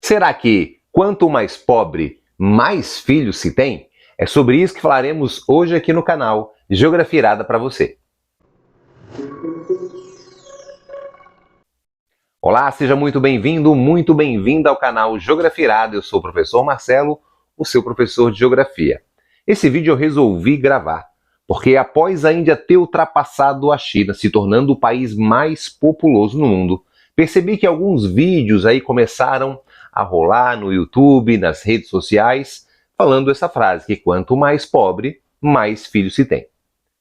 Será que quanto mais pobre, mais filhos se tem? É sobre isso que falaremos hoje aqui no canal Geografia Irada para você. Olá, seja muito bem-vindo, muito bem-vinda ao canal Geografia Irada. Eu sou o professor Marcelo, o seu professor de Geografia. Esse vídeo eu resolvi gravar porque após a Índia ter ultrapassado a China, se tornando o país mais populoso no mundo, percebi que alguns vídeos aí começaram a rolar no YouTube, nas redes sociais, falando essa frase, que quanto mais pobre, mais filhos se tem.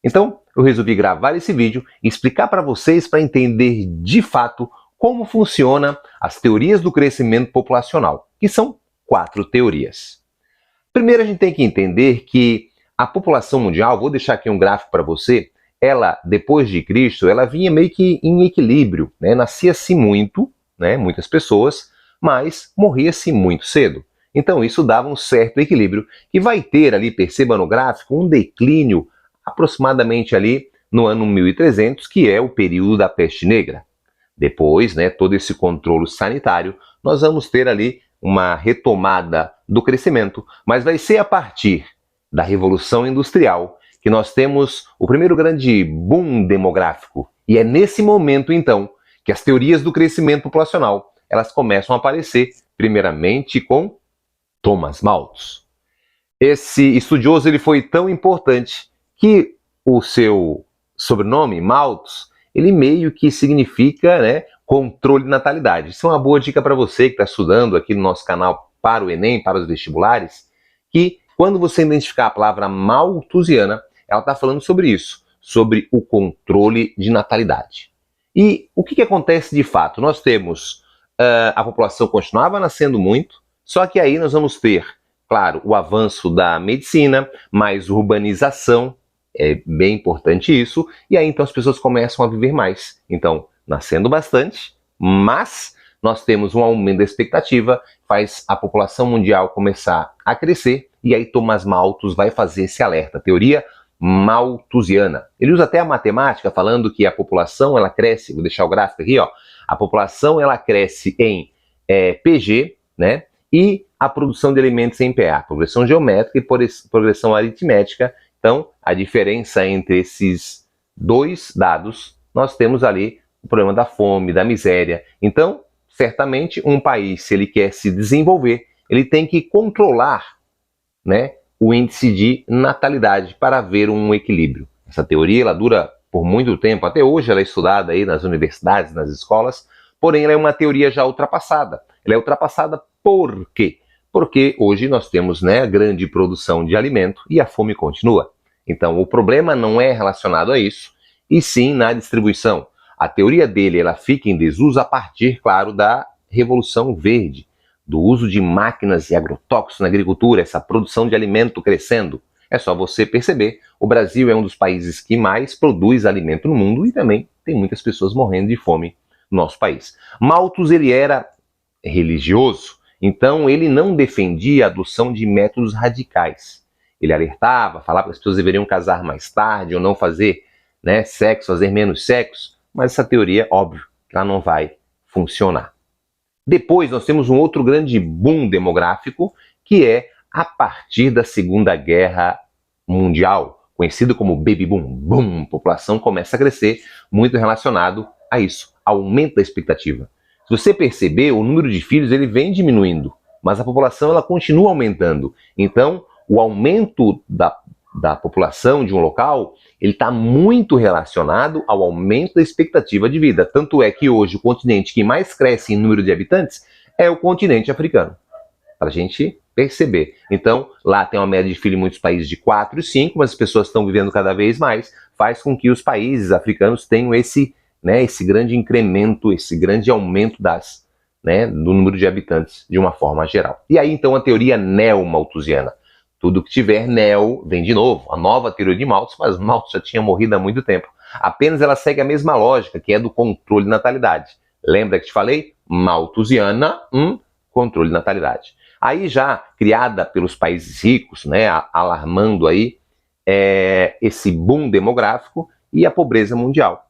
Então, eu resolvi gravar esse vídeo e explicar para vocês para entender de fato como funciona as teorias do crescimento populacional, que são 4 teorias. Primeiro, a gente tem que entender que a população mundial, vou deixar aqui um gráfico para você, ela, depois de Cristo, ela vinha meio que em equilíbrio, né? Nascia-se muito, né? Muitas pessoas, mas morria-se muito cedo. Então isso dava um certo equilíbrio, que vai ter ali, perceba no gráfico, um declínio aproximadamente ali no ano 1300, que é o período da peste negra. Depois, né, todo esse controle sanitário, nós vamos ter ali uma retomada do crescimento, mas vai ser a partir da Revolução Industrial que nós temos o primeiro grande boom demográfico. E é nesse momento, então, que as teorias do crescimento populacional elas começam a aparecer, primeiramente com Thomas Malthus. Esse estudioso ele foi tão importante que o seu sobrenome, Malthus, ele meio que significa, né, controle de natalidade. Isso é uma boa dica para você que está estudando aqui no nosso canal para o Enem, para os vestibulares, que quando você identificar a palavra malthusiana, ela está falando sobre isso, sobre o controle de natalidade. E o que acontece de fato? Nós temos a população continuava nascendo muito, só que aí nós vamos ter, claro, o avanço da medicina, mais urbanização, é bem importante isso, e aí então as pessoas começam a viver mais. Então, nascendo bastante, mas nós temos um aumento da expectativa, faz a população mundial começar a crescer, e aí Thomas Malthus vai fazer esse alerta, teoria malthusiana. Ele usa até a matemática falando que a população ela cresce, vou deixar o gráfico aqui, ó, a população ela cresce em PG, né, e a produção de alimentos em PA, progressão geométrica e progressão aritmética. Então, a diferença entre esses dois dados, nós temos ali o problema da fome, da miséria. Então, certamente, um país, se ele quer se desenvolver, ele tem que controlar, né, o índice de natalidade para haver um equilíbrio. Essa teoria ela dura por muito tempo, até hoje ela é estudada aí nas universidades, nas escolas, porém ela é uma teoria já ultrapassada. Ela é ultrapassada por quê? Porque hoje nós temos, né, grande produção de alimento e a fome continua. Então o problema não é relacionado a isso, e sim na distribuição. A teoria dele ela fica em desuso a partir, claro, da Revolução Verde, do uso de máquinas e agrotóxicos na agricultura, essa produção de alimento crescendo. É só você perceber, o Brasil é um dos países que mais produz alimento no mundo e também tem muitas pessoas morrendo de fome no nosso país. Malthus ele era religioso, então ele não defendia a adoção de métodos radicais. Ele alertava, falava que as pessoas deveriam casar mais tarde ou não fazer, né, sexo, fazer menos sexo, mas essa teoria, óbvio, ela não vai funcionar. Depois nós temos um outro grande boom demográfico, que é a partir da Segunda Guerra Mundial, conhecido como Baby Boom. Boom, a população começa a crescer, muito relacionado a isso, aumento da expectativa. Se você perceber, o número de filhos ele vem diminuindo, mas a população ela continua aumentando. Então, o aumento da população de um local, ele está muito relacionado ao aumento da expectativa de vida. Tanto é que hoje o continente que mais cresce em número de habitantes é o continente africano. Para a gente perceber. Então, lá tem uma média de filhos em muitos países de 4 e 5, mas as pessoas estão vivendo cada vez mais, faz com que os países africanos tenham esse, né, esse grande incremento, esse grande aumento do número de habitantes de uma forma geral. E aí, então, a teoria neo-malthusiana. Tudo que tiver neo vem de novo. A nova teoria de Malthus, mas Malthus já tinha morrido há muito tempo. Apenas ela segue a mesma lógica, que é do controle de natalidade. Lembra que te falei? Malthusiana, controle de natalidade. Aí já criada pelos países ricos, né, alarmando aí esse boom demográfico e a pobreza mundial.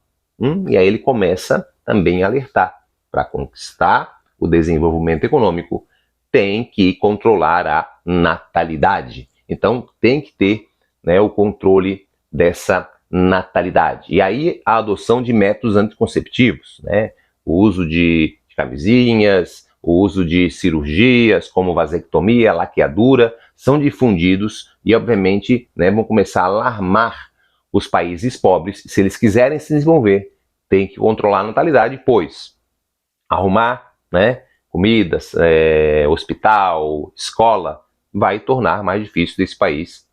E aí ele começa também a alertar para conquistar o desenvolvimento econômico. tem que controlar a natalidade. Então, tem que ter, né, o controle dessa natalidade. E aí, a adoção de métodos anticonceptivos, né, o uso de camisinhas, o uso de cirurgias como vasectomia, laqueadura, são difundidos e, obviamente, né, vão começar a alarmar os países pobres. Se eles quiserem se desenvolver, tem que controlar a natalidade, pois arrumar, né, comidas, hospital, escola, vai tornar mais difícil desse país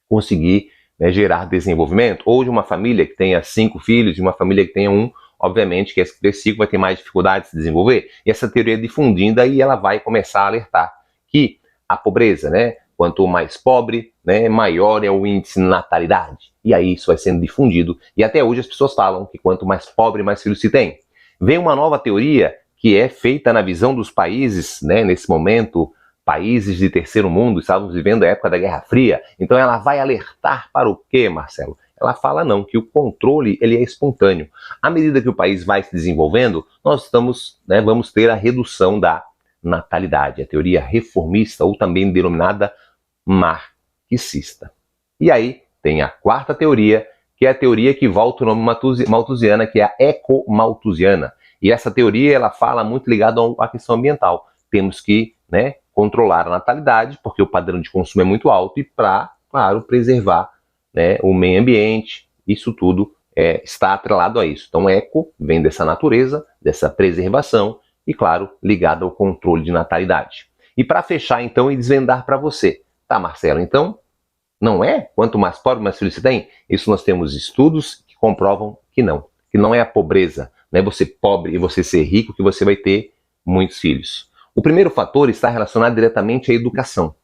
conseguir, né, gerar desenvolvimento. Ou de uma família que tenha 5 filhos, de uma família que tenha um, obviamente que esse ciclo vai ter mais dificuldade de se desenvolver. E essa teoria é difundida e ela vai começar a alertar que a pobreza, né, quanto mais pobre, né, maior é o índice de natalidade. E aí isso vai sendo difundido. E até hoje as pessoas falam que quanto mais pobre, mais filhos se tem. Vem uma nova teoria que é feita na visão dos países, né, nesse momento, países de terceiro mundo, estávamos vivendo a época da Guerra Fria. Então ela vai alertar para o quê, Marcelo? Ela fala não, que o controle ele é espontâneo. À medida que o país vai se desenvolvendo, nós vamos ter a redução da natalidade, a teoria reformista ou também denominada marxista. E aí tem a quarta teoria, que é a teoria que volta o nome malthusiana, que é a ecomalthusiana. E essa teoria ela fala muito ligada à questão ambiental. Temos que, né, controlar a natalidade, porque o padrão de consumo é muito alto e para, claro, preservar, né, o meio ambiente. Isso tudo está atrelado a isso. Então, eco vem dessa natureza, dessa preservação e, claro, ligado ao controle de natalidade. E para fechar, então, e desvendar para você. Tá, Marcelo, então, não é? Quanto mais pobre, mais filhos você tem? Isso nós temos estudos que comprovam que não é a pobreza, não é você pobre e você ser rico que você vai ter muitos filhos. O primeiro fator está relacionado diretamente à educação.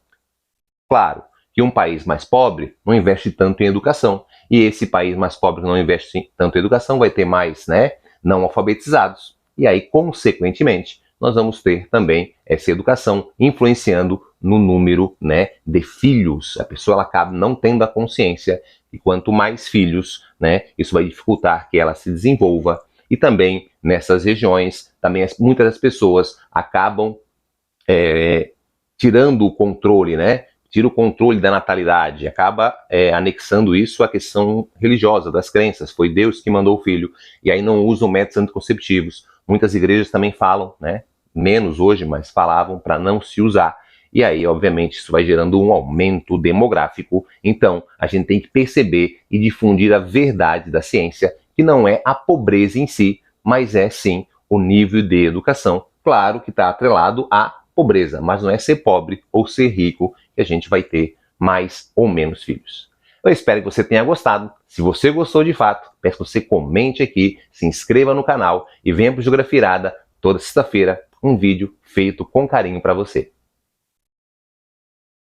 Claro que um país mais pobre não investe tanto em educação, e esse país mais pobre que não investe tanto em educação vai ter mais, né, não alfabetizados, e aí, consequentemente, nós vamos ter também essa educação influenciando no número, né, de filhos. A pessoa ela acaba não tendo a consciência que quanto mais filhos, né, isso vai dificultar que ela se desenvolva. E também nessas regiões, também muitas das pessoas acabam tirando o controle, né? Tira o controle da natalidade, acaba anexando isso à questão religiosa, das crenças. Foi Deus que mandou o filho, e aí não usam métodos anticonceptivos. Muitas igrejas também falam, né? Menos hoje, mas falavam para não se usar. E aí, obviamente, isso vai gerando um aumento demográfico. Então, a gente tem que perceber e difundir a verdade da ciência, que não é a pobreza em si, mas é sim o nível de educação. Claro que está atrelado à pobreza, mas não é ser pobre ou ser rico que a gente vai ter mais ou menos filhos. Eu espero que você tenha gostado. Se você gostou de fato, peço que você comente aqui, se inscreva no canal e venha para o Geografia Irada toda sexta-feira um vídeo feito com carinho para você.